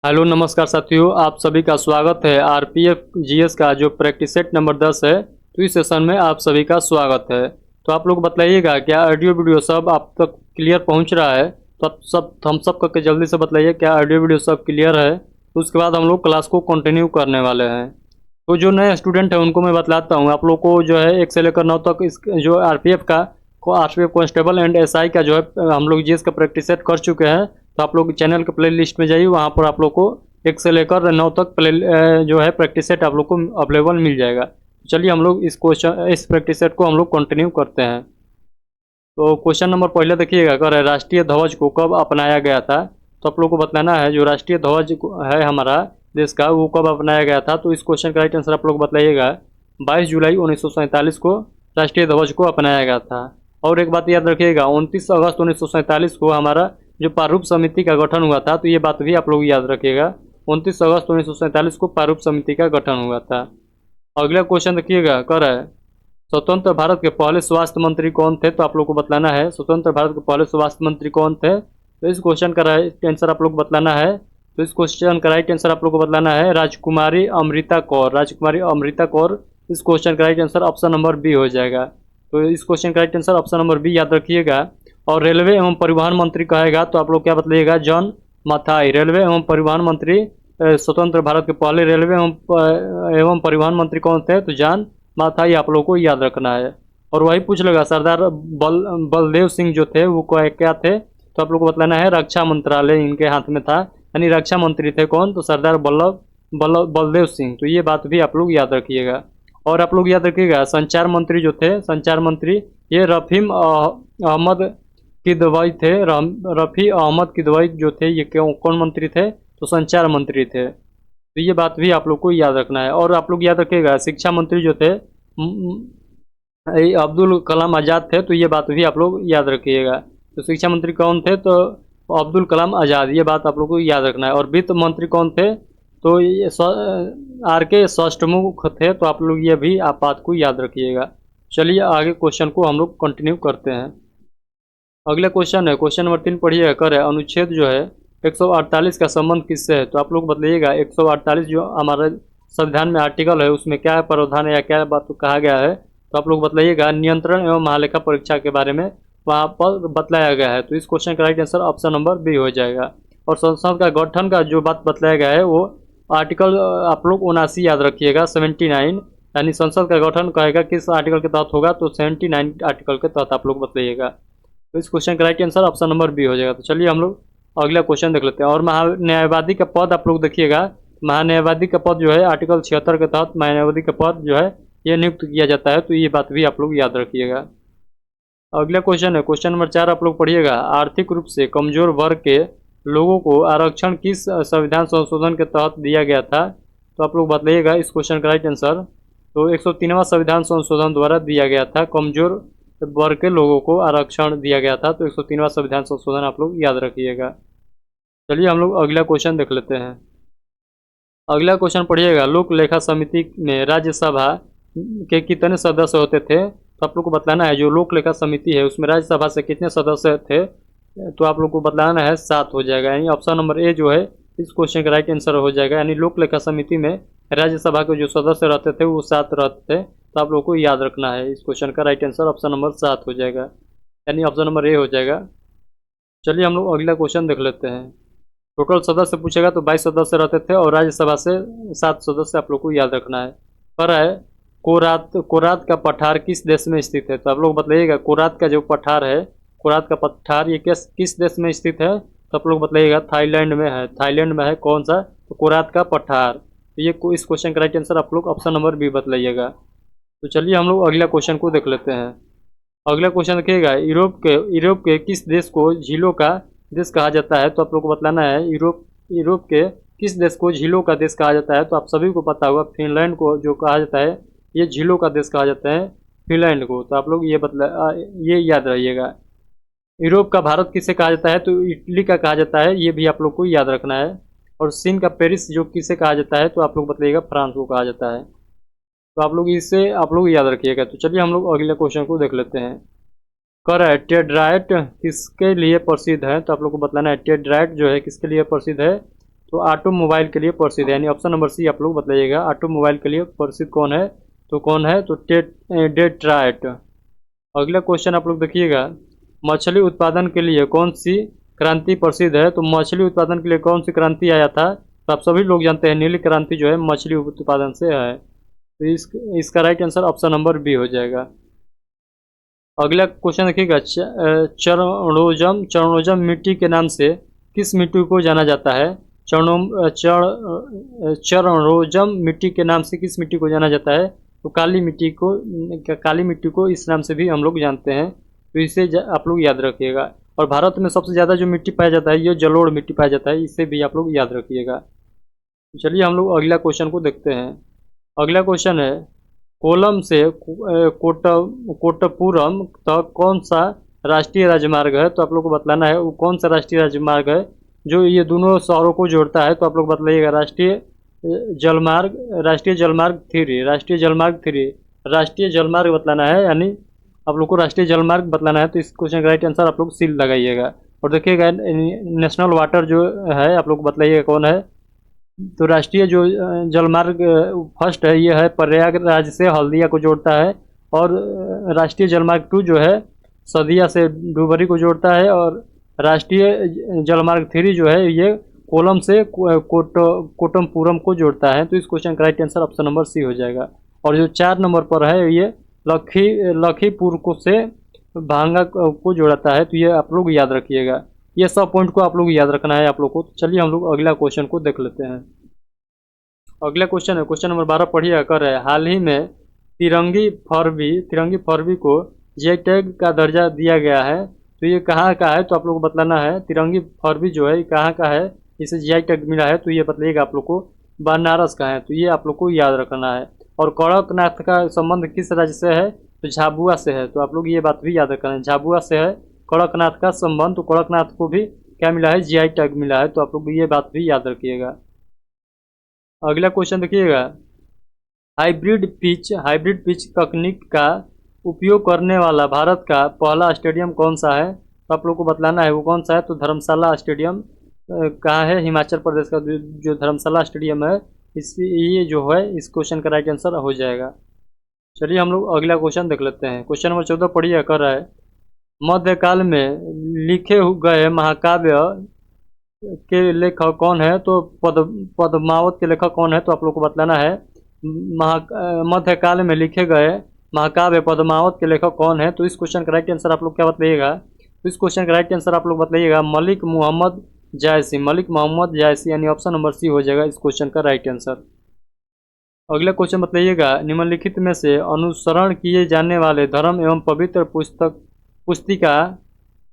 Hello नमस्कार साथियों, आप सभी का स्वागत है। आरपीएफ जीएस का जो प्रैक्टिस सेट नंबर 10 है, तो इस सेशन में आप सभी का स्वागत है। तो आप लोग बताइएगा क्या ऑडियो वीडियो सब आप तक क्लियर पहुंच रहा है? तो आप सब हम सब करके जल्दी से बताइए क्या ऑडियो वीडियो सब क्लियर है। तो उसके बाद हम लोग क्लास को कंटिन्यू करने वाले हैं। तो जो नए स्टूडेंट हैं उनको मैं बतलाता हूँ, आप लोग को जो है 1 से लेकर 9 तक इस जो आरपीएफ कांस्टेबल एंड एसआई का जो है हम लोग जीएस का प्रैक्टिस सेट कर चुके हैं। तो आप लोग चैनल के प्ले लिस्ट में जाइए, वहाँ पर आप लोग को 1 से लेकर 9 तक जो है प्रैक्टिस सेट आप लोग को अवेलेबल मिल जाएगा। चलिए हम लोग इस प्रैक्टिस सेट को हम लोग कंटिन्यू करते हैं। तो क्वेश्चन नंबर पहले देखिएगा, कर है राष्ट्रीय ध्वज को कब अपनाया गया था? तो आप लोग को बताना है जो राष्ट्रीय ध्वज है हमारा देश का, वो कब अपनाया गया था। तो इस क्वेश्चन का राइट आंसर आप लोग बताइएगा 22 जुलाई 1947 को राष्ट्रीय ध्वज को अपनाया गया था। और एक बात याद रखिएगा, 29 अगस्त 1947 को हमारा जो प्रारूप समिति का गठन हुआ था। तो ये बात भी आप लोग याद रखिएगा, 29 अगस्त 1947 को प्रारूप समिति का गठन हुआ था। अगला क्वेश्चन देखिएगा, कर है स्वतंत्र भारत के पहले स्वास्थ्य मंत्री कौन थे? तो आप लोग को बतलाना है स्वतंत्र भारत के पहले स्वास्थ्य मंत्री कौन थे। तो इस क्वेश्चन का राइट आंसर आप लोग को बतलाना है। तो इस क्वेश्चन का राइट आंसर आप लोग को बतलाना है राजकुमारी अमृता कौर। राजकुमारी अमृता कौर, इस क्वेश्चन का right answer option number B हो जाएगा। तो इस क्वेश्चन का right answer option number B याद रखिएगा। और रेलवे एवं परिवहन मंत्री कहेगा तो आप लोग क्या बतलाइएगा, जॉन मथाई। रेलवे एवं परिवहन मंत्री, स्वतंत्र भारत के पहले रेलवे एवं परिवहन मंत्री कौन थे? तो जॉन मथाई आप लोग को याद रखना है। और वही पूछ लेगा सरदार बलदेव सिंह जो थे वो क्या थे? तो आप लोग को बतलाना है रक्षा मंत्रालय इनके हाथ में था, यानी रक्षा मंत्री थे कौन? तो सरदार बलदेव सिंह। तो ये बात भी आप लोग याद रखिएगा। और आप लोग याद रखिएगा संचार मंत्री जो थे, संचार मंत्री ये रफीम अहमद किदवई थे। रफ़ी अहमद किदवई जो थे ये कौन मंत्री थे? तो संचार मंत्री थे। तो ये बात भी आप लोग को याद रखना है। और आप लोग याद रखिएगा शिक्षा मंत्री जो थे अब्दुल कलाम आज़ाद थे। तो ये बात भी आप लोग याद रखिएगा। तो शिक्षा मंत्री कौन थे? तो अब्दुल कलाम आज़ाद, ये बात आप लोग को याद रखना है। और वित्त मंत्री कौन थे? तो ये आर के षष्ठमुख थे। तो आप लोग ये भी आप बात को याद रखिएगा। चलिए आगे क्वेश्चन को हम लोग कंटिन्यू करते हैं। अगला क्वेश्चन है, क्वेश्चन नंबर 3 पढ़िए। कर है अनुच्छेद जो है 148 का संबंध किससे है? तो आप लोग बताइएगा 148 जो हमारे संविधान में आर्टिकल है उसमें क्या प्रावधान है या क्या बात कहा गया है? तो आप लोग बताइएगा नियंत्रण एवं महालेखा परीक्षा के बारे में वहाँ पर बतलाया गया है। तो इस क्वेश्चन का right answer option number B हो जाएगा। और संसद का गठन का जो बात बतलाया गया है वो आर्टिकल आप लोग 79 याद रखिएगा, 79, यानी संसद का गठन कहेगा किस आर्टिकल के तहत होगा? तो 79 आर्टिकल के तहत आप लोग बताइएगा। तो इस क्वेश्चन का right answer option number B हो जाएगा। तो चलिए हम लोग अगला क्वेश्चन देख लेते हैं। और महान्यायवादी का पद आप लोग देखिएगा, महान्यायवादी का पद जो है आर्टिकल 76 के तहत महान्यायवादी का पद जो है ये नियुक्त किया जाता है। तो ये बात भी आप लोग याद रखिएगा। अगला क्वेश्चन है, क्वेश्चन नंबर 4 आप लोग पढ़िएगा। आर्थिक रूप से कमजोर वर्ग के लोगों को आरक्षण किस संविधान संशोधन के तहत दिया गया था? तो आप लोग बताइएगा इस क्वेश्चन का राइट आंसर। तो 103वां संविधान संशोधन द्वारा दिया गया था, कमजोर वर्ग के लोगों को आरक्षण दिया गया था। तो 103वां संविधान संशोधन आप लोग याद रखिएगा। चलिए हम लोग अगला क्वेश्चन देख लेते हैं। अगला क्वेश्चन पढ़िएगा, लोक लेखा समिति में राज्यसभा के कितने सदस्य होते थे? तो आप लोग को बतलाना है जो लोक लेखा समिति है उसमें राज्यसभा से कितने सदस्य थे? तो आप लोग को बतलाना है 7 हो जाएगा, यानी ऑप्शन नंबर ए जो है इस क्वेश्चन का राइट आंसर हो जाएगा। यानी लोक लेखा समिति में राज्यसभा के जो सदस्य रहते थे वो 7 रहते थे। तो आप लोग को याद रखना है इस क्वेश्चन का राइट आंसर ऑप्शन नंबर 7 हो जाएगा, यानी ऑप्शन नंबर ए हो जाएगा। चलिए हम लोग अगला क्वेश्चन देख लेते हैं। टोटल सदस्य पूछेगा तो 22 सदस्य रहते थे और राज्यसभा से 7 सदस्य आप लोग को याद रखना है। पर है कोरात का पठार किस देश में स्थित है? तो आप लोग बताइएगा कोरात का जो पठार है, कोरात का पठार ये किस देश में स्थित है? तो आप लोग बताइएगा थाईलैंड में है। थाईलैंड में है कौन सा? तो कोरात का पठार। तो ये इस क्वेश्चन का राइट आंसर आप लोग ऑप्शन नंबर बी बतलाइएगा। तो चलिए हम लोग अगला क्वेश्चन को देख लेते हैं। अगला क्वेश्चन देखिएगा, यूरोप के किस देश को झीलों का देश कहा जाता है? तो आप लोग को बताना है यूरोप के किस देश को झीलों का देश कहा जाता है? तो आप सभी को पता होगा फिनलैंड को जो कहा जाता है ये झीलों का देश कहा जाता है, फिनलैंड को। तो आप लोग ये याद रहिएगा। यूरोप का भारत किसे कहा जाता है? तो इटली का कहा जाता है, ये भी आप लोग को याद रखना है। और चीन का पेरिस जो किसे कहा जाता है? तो आप लोग बताइएगा फ्रांस को कहा जाता है। तो आप लोग इससे आप लोग याद रखिएगा। तो चलिए हम लोग अगले क्वेश्चन को देख लेते हैं। कर है टेट्राइट किसके लिए प्रसिद्ध है? तो आप लोग को बताना है टेट्राइट जो है किसके लिए प्रसिद्ध है? तो ऑटोमोबाइल के लिए प्रसिद्ध है, यानी ऑप्शन नंबर सी आप लोग बताइएगा, ऑटोमोबाइल के लिए प्रसिद्ध कौन है, तो कौन है, तो डेट्रायट। अगला क्वेश्चन आप लोग देखिएगा, मछली उत्पादन के लिए कौन सी क्रांति प्रसिद्ध है, तो मछली उत्पादन के लिए कौन सी क्रांति आया था, तो आप सभी लोग जानते हैं नीली क्रांति जो है मछली उत्पादन से है, तो इसका right answer option number B हो जाएगा। अगला क्वेश्चन देखिएगा, चरणोजम चरणोजम मिट्टी के नाम से किस मिट्टी को जाना जाता है, चरणोजम मिट्टी के नाम से किस मिट्टी को जाना जाता है, तो काली मिट्टी को इस नाम से भी हम लोग जानते हैं, तो इसे आप लोग याद रखिएगा। और भारत में सबसे ज़्यादा जो मिट्टी पाया जाता है ये जलोढ़ मिट्टी पाया जाता है, इसे भी आप लोग याद रखिएगा। चलिए हम लोग अगला क्वेश्चन को देखते हैं। अगला क्वेश्चन है, कोलम से कोटपुरम तक कौन सा राष्ट्रीय राजमार्ग है, तो आप लोग को बतलाना है वो कौन सा राष्ट्रीय राजमार्ग है जो ये दोनों शहरों को जोड़ता है, तो आप लोग बतलाइएगा, राष्ट्रीय जलमार्ग बतलाना है, यानी आप लोग को राष्ट्रीय जलमार्ग बतलाना है, तो इस क्वेश्चन का राइट आंसर आप लोग सील लगाइएगा। और देखिएगा नेशनल वाटर जो है आप लोग बतलाइएगा कौन है, तो राष्ट्रीय जो जलमार्ग फर्स्ट है ये है प्रयागराज से हल्दिया को जोड़ता है, और राष्ट्रीय जलमार्ग 2 जो है सदिया से डुबरी को जोड़ता है, और राष्ट्रीय जलमार्ग 3 जो है ये कोलम से कोटमपुरम को जोड़ता है, तो इस क्वेश्चन का right answer option number C हो जाएगा। और जो 4 नंबर पर है ये लखीपुर को से भांगा को जोड़ता है, तो ये आप लोग याद रखिएगा, ये सब पॉइंट को आप लोग याद रखना है आप लोग को। चलिए हम लोग अगला क्वेश्चन को देख लेते हैं। अगला क्वेश्चन है क्वेश्चन नंबर 12 पढ़िए, कर है हाल ही में तिरंगी फरबी को जीआई टैग का दर्जा दिया गया है, तो ये कहाँ का है, तो आप लोग को बतलाना है, तिरंगी फरबी जो है कहाँ का है, इसे जीआई टैग मिला है, तो ये बतलाइएगा आप लोग को बनारस का है, तो ये आप लोग को याद रखना है। और कड़कनाथ का संबंध किस राज्य से है, तो झाबुआ से है, तो आप लोग ये बात भी याद रखना है, झाबुआ से है कड़कनाथ का संबंध, तो कड़कनाथ को भी क्या मिला है, जीआई टैग मिला है, तो आप लोग ये बात भी याद रखिएगा। अगला क्वेश्चन देखिएगा, हाइब्रिड पिच तकनीक का उपयोग करने वाला भारत का पहला स्टेडियम कौन सा है, तो आप लोग को बतलाना है वो कौन सा है, तो धर्मशाला स्टेडियम कहाँ है, हिमाचल प्रदेश का जो धर्मशाला स्टेडियम है, ये जो है इस क्वेश्चन का राइट आंसर हो जाएगा। चलिए हम लोग अगला क्वेश्चन देख लेते हैं। क्वेश्चन नंबर 14 पढ़िए, कर रहा है मध्यकाल में लिखे गए महाकाव्य के लेखक कौन है, तो पद्मावत के लेखक कौन है, तो आप लोग को बतलाना है मध्यकाल में लिखे गए महाकाव्य पद्मावत के लेखक कौन है, तो इस क्वेश्चन का राइट आंसर आप लोग क्या बतलाइएगा, तो इस क्वेश्चन का राइट आंसर आप लोग बतलाइएगा मलिक मोहम्मद जायसी, यानी ऑप्शन नंबर सी हो जाएगा इस क्वेश्चन का राइट आंसर। अगला क्वेश्चन बताइएगा, निम्नलिखित में से अनुसरण किए जाने वाले धर्म एवं पवित्र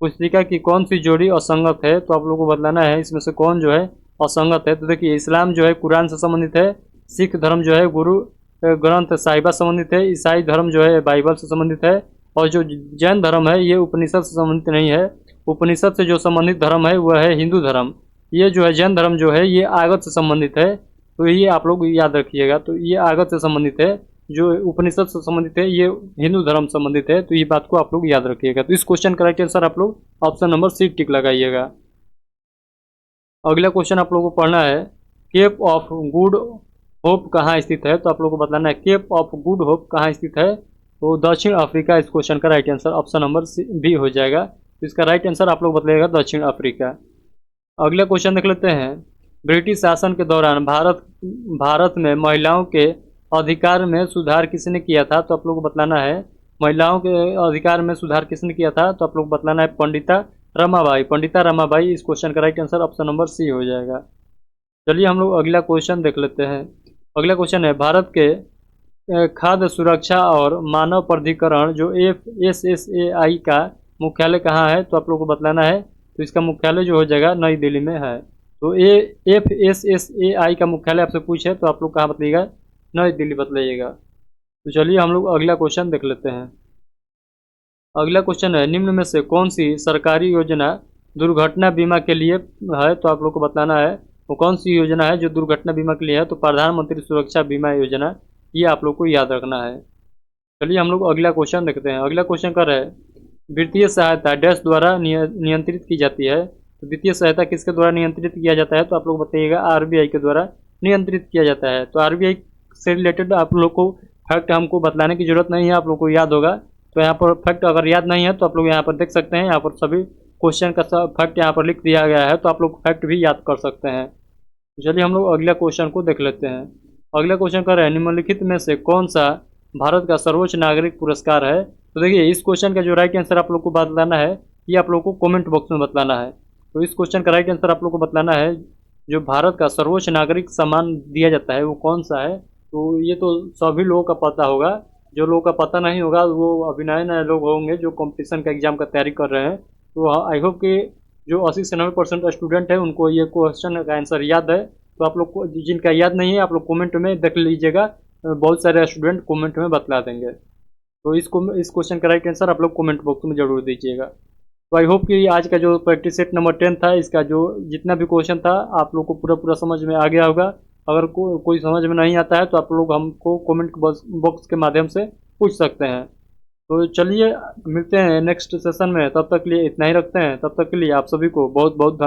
पुस्तिका की कौन सी जोड़ी असंगत है, तो आप लोगों को बतलाना है इसमें से कौन जो है असंगत है। तो देखिए, इस्लाम जो है कुरान से संबंधित है, सिख धर्म जो है गुरु ग्रंथ साहिबा से संबंधित है, ईसाई धर्म जो है बाइबल से संबंधित है, और जो जैन धर्म है ये उपनिषद से संबंधित नहीं है। उपनिषद से जो संबंधित धर्म है वह है हिंदू धर्म। ये जो है जैन धर्म जो है ये आगत से संबंधित है, तो ये आप लोग याद रखिएगा। तो ये आगत से संबंधित है, जो उपनिषद से संबंधित है ये हिंदू धर्म संबंधित है, तो ये बात को आप लोग याद रखिएगा। तो इस क्वेश्चन का राइट आंसर आप लोग ऑप्शन नंबर सी टिक लगाइएगा। अगला क्वेश्चन आप लोगों को पढ़ना है, केप ऑफ गुड होप कहाँ स्थित है, तो आप लोगों को बताना है केप ऑफ गुड होप कहाँ स्थित है, तो दक्षिण अफ्रीका इस क्वेश्चन का right answer option number B हो जाएगा। तो इसका राइट आंसर आप लोग बताइएगा दक्षिण अफ्रीका। अगला क्वेश्चन देख लेते हैं, ब्रिटिश शासन के दौरान भारत में महिलाओं के अधिकार में सुधार किसने किया था, तो आप लोग को बतलाना है महिलाओं के अधिकार में सुधार किसने किया था, तो आप लोग बतलाना है पंडिता रमाबाई। इस क्वेश्चन का right answer option number C हो जाएगा। चलिए हम लोग अगला क्वेश्चन देख लेते हैं। अगला क्वेश्चन है, भारत के खाद्य सुरक्षा और मानव प्राधिकरण जो FSSAI का मुख्यालय कहाँ है, तो आप लोग को बतलाना है। तो इसका मुख्यालय जो हो जाएगा नई दिल्ली में है। तो FSSAI का मुख्यालय आपसे पूछे तो आप लोग कहाँ बताइएगा, नई दिल्ली बतलाइएगा। तो चलिए हम लोग अगला क्वेश्चन देख लेते हैं। अगला क्वेश्चन है, निम्न में से कौन सी सरकारी योजना दुर्घटना बीमा के लिए है, तो आप लोग को बताना है वो कौन सी योजना है जो दुर्घटना बीमा के लिए है, तो प्रधानमंत्री सुरक्षा बीमा योजना, ये आप लोग को याद रखना है। चलिए हम लोग अगला क्वेश्चन देखते हैं। अगला क्वेश्चन कर रहे हैं, वित्तीय सहायता डैश द्वारा नियंत्रित की जाती है, तो वित्तीय सहायता किसके द्वारा नियंत्रित किया जाता है, तो आप लोग बताइएगा आरबीआई के द्वारा नियंत्रित किया जाता है। तो आरबीआई से रिलेटेड आप लोग को फैक्ट हमको बतलाने की जरूरत नहीं है, आप लोग को याद होगा। तो यहाँ पर फैक्ट अगर याद नहीं है तो आप लोग यहाँ पर देख सकते हैं, यहाँ पर सभी क्वेश्चन का फैक्ट यहाँ पर लिख दिया गया है, तो आप लोग फैक्ट भी याद कर सकते हैं। चलिए हम लोग अगला क्वेश्चन को देख लेते हैं। अगला क्वेश्चन कर रहे हैं, निम्नलिखित में से कौन सा भारत का सर्वोच्च नागरिक पुरस्कार है। तो देखिए इस क्वेश्चन का जो राइट आंसर आप लोग को बतलाना है, ये आप लोग को कमेंट बॉक्स में बतलाना है। तो इस क्वेश्चन का राइट आंसर आप लोग को बतलाना है, जो भारत का सर्वोच्च नागरिक सम्मान दिया जाता है वो कौन सा है। तो ये तो सभी लोगों का पता होगा, जो लोगों का पता नहीं होगा वो अभी नए नए लोग होंगे जो कंपटीशन का एग्जाम का तैयारी कर रहे हैं। तो आई होप कि जो 80 से 90% स्टूडेंट है उनको ये क्वेश्चन का आंसर याद है। तो आप लोग को जिनका याद नहीं है आप लोग कमेंट में देख लीजिएगा, बहुत सारे स्टूडेंट कमेंट में बतला देंगे। तो इस क्वेश्चन का राइट आंसर आप लोग कमेंट बॉक्स में जरूर दीजिएगा। तो आई होप कि आज का जो प्रैक्टिस सेट नंबर 10 था, इसका जो जितना भी क्वेश्चन था आप लोग को पूरा समझ में आ गया होगा। अगर कोई समझ में नहीं आता है तो आप लोग हमको कमेंट बॉक्स के माध्यम से पूछ सकते हैं। तो चलिए मिलते हैं नेक्स्ट सेशन में, तब तक के लिए इतना ही रखते हैं। तब तक के लिए आप सभी को बहुत बहुत